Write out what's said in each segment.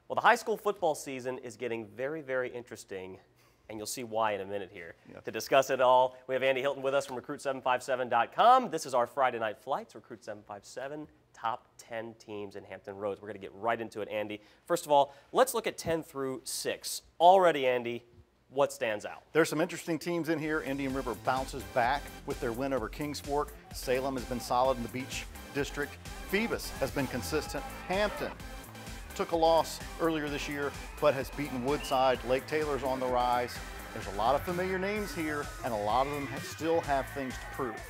Well, the high school football season is getting very, very interesting, and you'll see why in a minute here. Yeah. To discuss it all, we have Andy Hilton with us from Recruit757.com. This is our Friday Night Flights, Recruit757, top 10 teams in Hampton Roads. We're going to get right into it, Andy. First of all, let's look at 10 through 6. Already, Andy, what stands out? There's some interesting teams in here. Indian River bounces back with their win over Kings Fork. Salem has been solid in the Beach District. Phoebus has been consistent. Hampton took a loss earlier this year, but has beaten Woodside. Lake Taylor's on the rise. There's a lot of familiar names here, and a lot of them still have things to prove.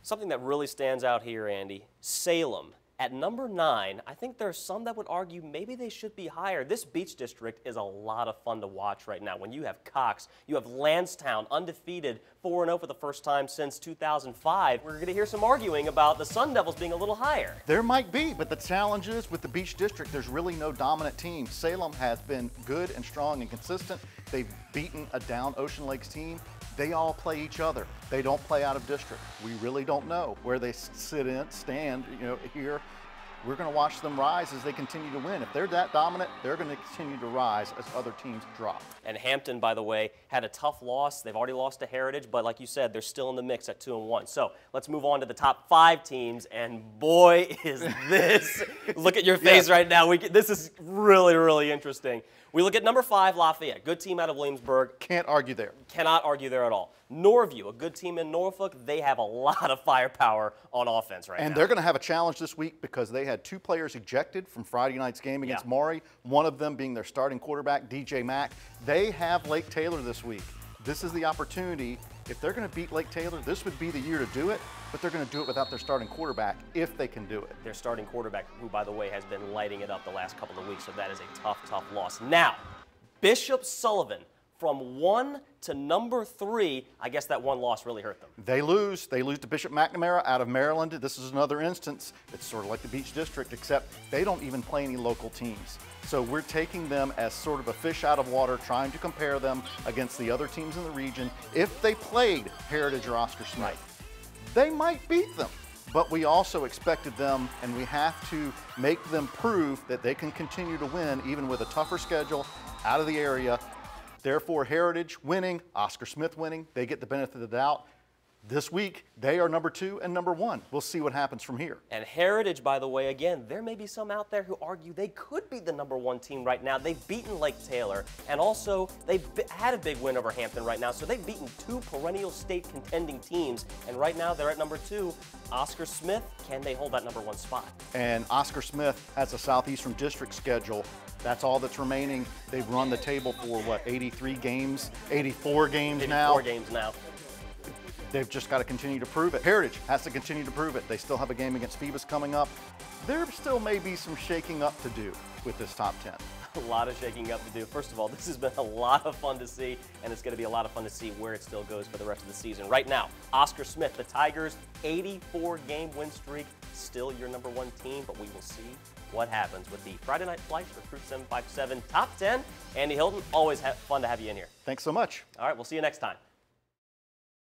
Something that really stands out here, Andy, Salem. At number 9, I think there's some that would argue maybe they should be higher. This Beach District is a lot of fun to watch right now. When you have Cox, you have Lansdowne, undefeated, 4-0 for the first time since 2005. We're going to hear some arguing about the Sun Devils being a little higher. There might be, but the challenge is with the Beach District, there's really no dominant team. Salem has been good and strong and consistent. They've beaten a down Ocean Lakes team. They all play each other. They don't play out of district. We really don't know where they stand, here. We're going to watch them rise as they continue to win. If they're that dominant, they're going to continue to rise as other teams drop. And Hampton, by the way, had a tough loss. They've already lost to Heritage, but like you said, they're still in the mix at 2-1. So let's move on to the top 5 teams, and boy, is this. Look at your face right now. This is really, really interesting. We look at number 5, Lafayette, good team out of Williamsburg. Can't argue there. Cannot argue there at all. Norview, a good team in Norfolk. They have a lot of firepower on offense right now. And they're going to have a challenge this week because they had 2 players ejected from Friday night's game against Maury, one of them being their starting quarterback, DJ Mack. They have Lake Taylor this week. This is the opportunity. If they're going to beat Lake Taylor, this would be the year to do it, but they're going to do it without their starting quarterback if they can do it. Their starting quarterback, who, by the way, has been lighting it up the last couple of weeks, so that is a tough, tough loss. Now, Bishop Sullivan, from 1 to number 3, I guess that one loss really hurt them. They lose. They lose to Bishop McNamara out of Maryland. This is another instance. It's sort of like the Beach District, except they don't even play any local teams. So we're taking them as sort of a fish out of water, trying to compare them against the other teams in the region. If they played Heritage or Oscar Smith, they might beat them. But we also expected them, and we have to make them prove that they can continue to win even with a tougher schedule out of the area. Therefore, Heritage winning, Oscar Smith winning, they get the benefit of the doubt. This week, they are number 2 and number 1. We'll see what happens from here. And Heritage, by the way, again, there may be some out there who argue they could be the number 1 team right now. They've beaten Lake Taylor, and also they've had a big win over Hampton right now, so they've beaten 2 perennial state contending teams, and right now they're at number 2. Oscar Smith, can they hold that number 1 spot? And Oscar Smith has a Southeastern District schedule. That's all that's remaining. They've run the table for, what, 83 games? 84 games now? 84 games now. They've just got to continue to prove it. Heritage has to continue to prove it. They still have a game against Phoebus coming up. There still may be some shaking up to do with this top 10. A lot of shaking up to do. First of all, this has been a lot of fun to see, and it's going to be a lot of fun to see where it still goes for the rest of the season. Right now, Oscar Smith, the Tigers, 84-game win streak, still your number 1 team, but we will see what happens with the Friday Night Flights Recruit 757 Top 10. Andy Hilton, always fun to have you in here. Thanks so much. All right, we'll see you next time.